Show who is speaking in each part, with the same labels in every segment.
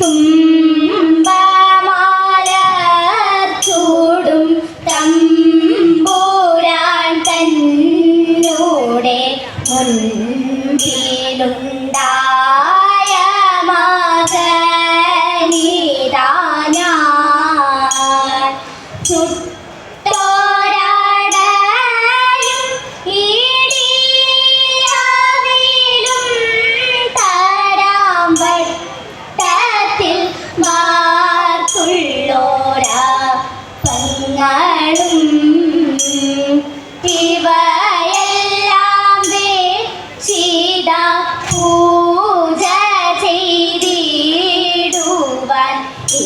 Speaker 1: തുമ്പമാല ചൂടും തമ്പുരാൻ തന്നൂടെ മുൻപിലുണ്ടായ മകനിതാ ഞാൻ ചുട്ടോരാടയും ഈടിയാവിലും തരാം വട്ടത്തിൽ വാർത്തുള്ളോരപ്പങ്ങളും ഇവയെല്ലാം വെച്ചിത പൂജ ചെയ്തിടുവാൻ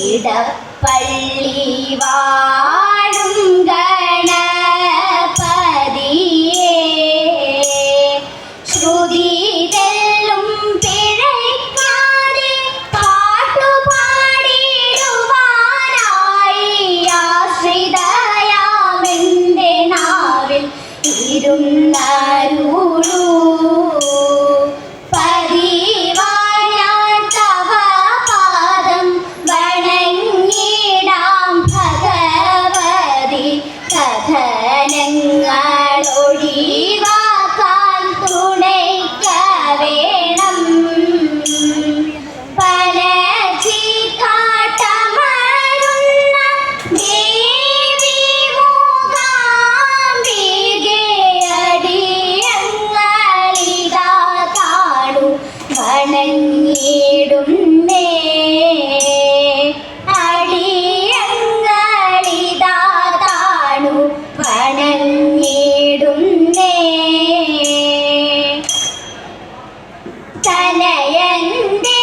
Speaker 1: ഇടപ്പള്ളി വാഴും ഗണപതിയേ ശ്രുതി തെല്ലും പിഴയ്ക്കാതെ പാട്ടുപാടിടുവാനായി ആശ്രിതയാമെന്റെ നാവിൽ ഇരുന്നരുളൂ പതിവായി ഞാൻ തവ പാദം വണങ്ങിടാം ഭഗവതി കഥനങ്ങളൊഴിവാക്കാൻ തുണയ്ക്ക വേണം പലചിക്കാട്ടമരുന്ന ദേവി മൂകാംബികെ അടിയങ്ങളിതാ കാണു വണങ്ങിടുന്നേ അടിയങ്ങളിതാ കാണു വണങ്ങിടുന്നേ തനയന്റെ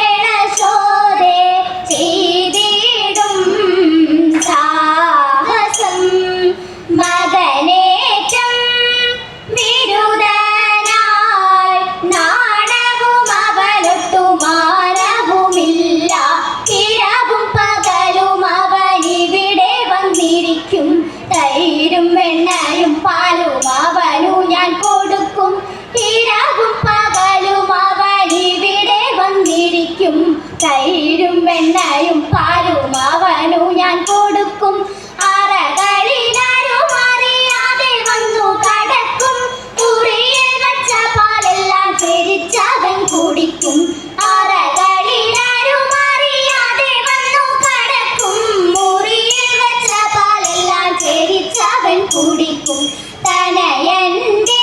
Speaker 1: കേളശോധേ ചെയ്തിടും സാഹസം മകനേറ്റം വിരുദ്ധനായി നാടവും അവനൊട്ടു മാനവുമില്ല ഇരവും പകലും അവനിവിടെ വന്നിരിക്കും തൈരും വെണ്ണയും പാലും അവനു ഞാൻ കൊടുക്കും ഇരവും പകലും അവനിവിടെ വന്നിരിക്കും തൈരും വെണ്ണയും പാലും അവനു ഞാൻ കൊടുക്കും അറകളിലാരും അറിയാതെ വന്നു കടക്കും കുറിയിൽ വച്ച പാലെല്ലാം ചെരിച്ചവൻ കുടിക്കും അറകളിലാരും അറിയാതെ വന്നു കടക്കും മുറിയിൽ വച്ച പാലെല്ലാം ചെരിച്ചവൻ കുടിക്കും തനയന്റെ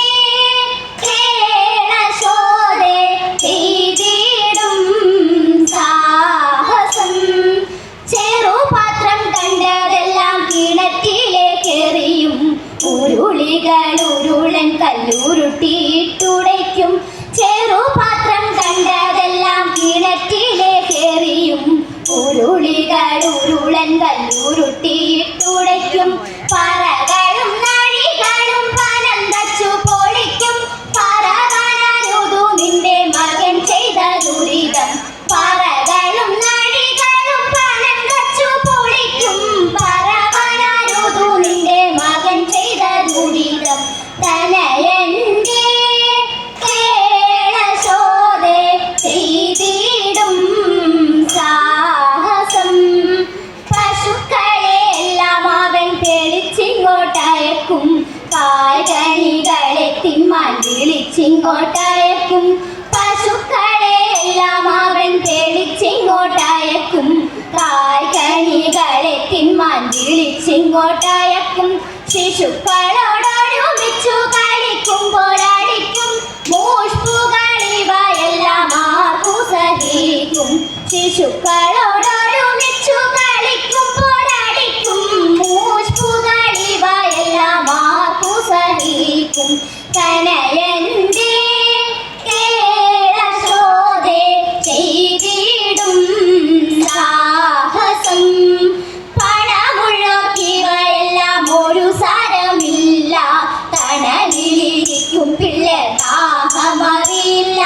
Speaker 1: കേളശോധേ ചെയ്തിടും സാഹസം ചെറുപാത്രം കണ്ടതെല്ലാം കിണറ്റിലേക്കെറിയും ഉരുളികൾ ഉരുളൻ കല്ലുരുട്ടിയിട്ടുടയ്ക്കും ചെറുപാത്രം കണ്ടതെല്ലാം കിണറ്റിലേക്കെറിയും ഉരുളികൾ ഉരുളൻ കല്ലുരുട്ടിയിട്ടുടയ്ക്കും പറകളും നഴികളും പനം തച്ചു പൊളിക്കും പറകാനരുതു നിന്റെ മകൻ ചെയ്ത ദുരിതം പറകളും നഴികളും പനം തച്ചു പൊളിക്കും പറകാനരുതു നിന്റെ മകൻ ചെയ്ത ദുരിതം തനയന്റെ കേളശോധേ ചെയ്തിടും സാഹസം പശുക്കളെല്ലാം അവൻ തെളിച്ചിങ്ങോട്ടയക്കും കാൽകനികളെ തിന്മാൻ വിളിച്ചിങ്ങോട്ടയക്കും പശുക്കളെല്ലാം അവൻ തെളിച്ചിങ്ങോട്ടയക്കും കാൽകനികളെ തിന്മാൻ വിളിച്ചിങ്ങോട്ടയക്കും ശിശുക്കളോടൊരുമിച്ചു കളിക്കുമ്പോഴടിക്കും മൂഷ്പുകളിവയെല്ലാം ആർക്കു സഹിക്കും ശിശുക്കളോടൊരുമിച്ചു കളിക്കുമ്പോഴടിക്കും മൂഷ്പുകളിവയെല്ലാം ആർക്കു സഹിക്കും തനയന്റെ കേളശോധേ ചെയ്തിടും സാഹസം പണമുള്ളോക്കിവയെല്ലാം ഒരു സാരമില്ല തണലിലിരിക്കും പിള്ളേ ദാഹമറിയില്ല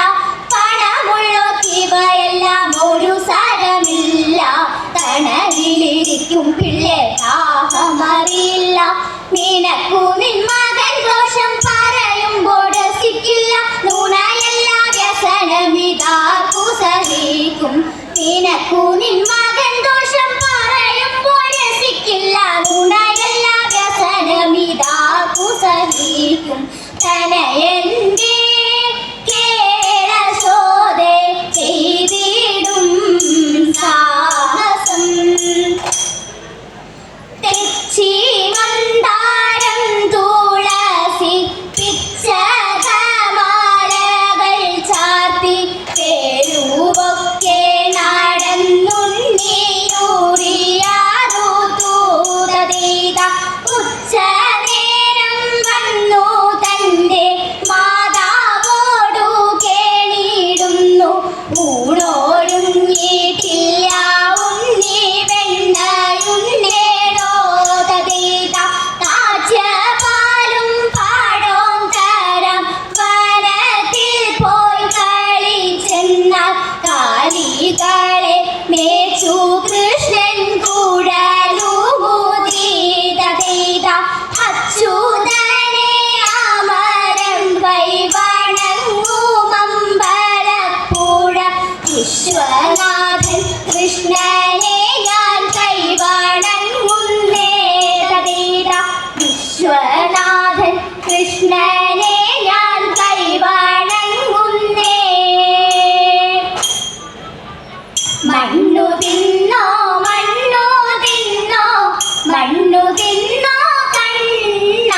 Speaker 1: പണമുള്ളോക്കിവയെല്ലാം ഒരു സാരമില്ല തണലിലിരിക്കും പിള്ളേ ദാഹമറിയില്ല നിനക്കു നിൻ മകൻ ദോഷം പറയുമ്പോൾ രസിക്കില്ല നുണയല്ല വ്യസനമിതാർക്കു സഹിക്കില്ല നിനക്കു നിൻ മകൻ ദോഷം പറയുമ്പോൾ രസിക്കില്ല നുണയല്ല വ്യസനമിതാക്കു സഹിക്കും തനയന്റെ കേളശോധേ ചെയ്തിടും സാഹസം തെച്ചി മന്ദാരം തുളസി പിച്ചകമാലകൾ ചാർത്തി തെരുവൊക്കെ നടന്നുണ്ണിയൂറിയാറു തൂതീത ഉച്ചനേരം വന്നു തന്റെ മാതാവോടു കേണിടുന്നു ഊണോരുങ്ങിയിട്ടില്ല ഉണ്ണി വെണ്ണയുണ്ണേടോ തതീത കാച്ചപാലും പാടോം തരം വനത്തിൽ പോയി കളിച്ചെന്നാൽ കാലികളെ മേച്ചു കൃഷ്ണൻ കൂടലൂതീത അച്യുതനെ അമരം കൈവണങ്ങുമമ്പലപ്പുഴ വിശ്വനാഥൻ കൃഷ്ണനെ ഞാൻ കൈവണങ്ങുന്നേ തതീത വിശ്വനാഥൻ കൃഷ്ണനെ ഞാൻ കൈവണങ്ങുന്നേ മണ്ണു തിന്നോ മണ്ണു തിന്നോ മണ്ണു തിന്നോ കണ്ണ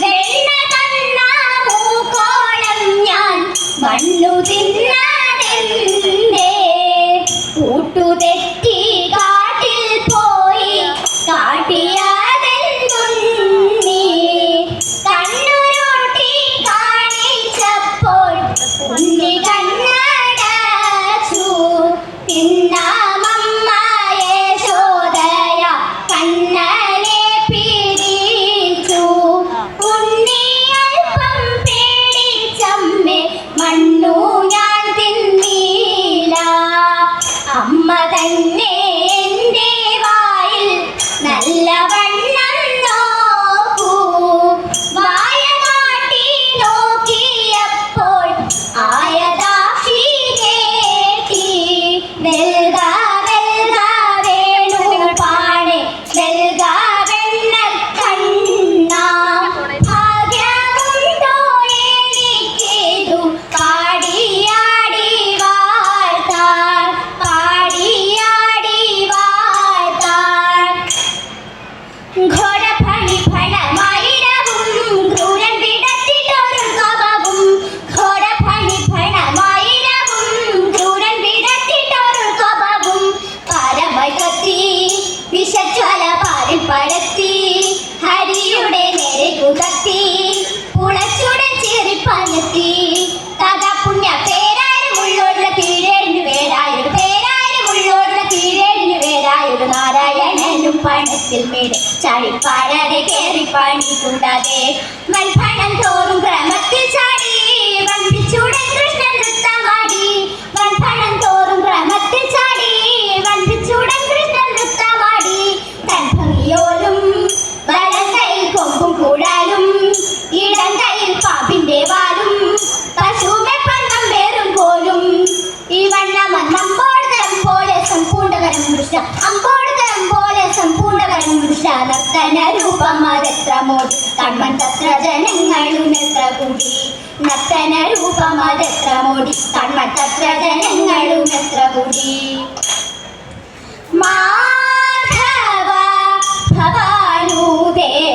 Speaker 1: വെണ്ണ കണ്ണ മൂക്കോളം ഞാൻ മണ്ണു തിന്നതെന്തേ കൂട്ടുതെറ്റി കാട്ടിൽ പോയി കാട്ടിയതെന്തുണ്ണി കണ്ണുരുട്ടി കാണിച്ചപ്പോൾ ഉണ്ണി കണ്ണടച്ചു തിന്നാമമ്മ യശോദയ കണ്ണനെ പിടിച്ചു ഉണ്ണി അല്പം പേടിച്ചമ്മേ മണ്ണു ഞാൻ തിന്നീല അമ്മ തന്നെ എൻ്റെ വായിൽ നല്ലവണ്ണം നോക്കൂ വായ കാട്ടി നോക്കിയപ്പോൾ ആയതാക്ഷി കേട്ടി വെൽക വെൽക വേണു പാണെ വെൽക വെണ്ണ കണ്ണ ഭാഗ്യമുണ്ടോ എനിക്കേതു പാടിയാടി വാഴ്ത്താൻ പാടിയാടി വാഴ്ത്താൻ ഘോരഫണി ഫണമായിരവും ക്രൂരൻ വിടത്തിട്ടൊരു കവവും ഘോരഫണി ഫണമായിരവും ക്രൂരൻ വിടത്തിട്ടൊരു കവവും പരമായി കത്തി വിഷജ്വല പാരിൽ പരത്തി ഹരിയുടെ നേരെ കുതത്തി പുളച്ചുടൻ ചിറിപ്പഞ്ഞെത്തി തഥാ പുണ്യ പേരാരുമുള്ളോടുള്ള കീഴേഴിനു വേരായൊരു പേരാരുമുള്ളോടുള്ള കീഴേഴിനു വേരായൊരു നാരായണനും പണത്തിൽ മേടെ ചാടിപ്പാടാതെ കേറി പണി കൂടാതെ വൻപണം തോറും ക്രമത്തിൽ ചാടി വൻപിച്ചൂടൻ കൃഷ്ണൻ നൃത്തമാടി വൻപണം തോറും ക്രമത്തിൽ ചാടി വൻപിച്ചൂടൻ കൃഷ്ണൻ നൃത്തമാടി തൻ ഭംഗിയോലും വലം കൈയിൽ കൊമ്പും കൂടാലും ഇടം കൈയിൽ പാമ്പിന്റെ വാലും പശുവിനെ പന്നം വേറും പോലും ഈ വണ്ണമൻ അമ്പോടുതരം പോലെ സമ്പൂർണ്ണകരം വൃഷ അമ്പോടുതരം പോലെ സമ്പൂർണ്ണകരം വൃഷ നർത്തന രൂപമതെത്ര മോടി കൺമൻ തത്ര ജനങ്ങളും എത്ര കൂടി നർത്തന രൂപമതെത്ര മോടി കൺമൻ തത്ര ജനങ്ങളും എത്ര കൂടി മാധവ ഭവാനുദേവ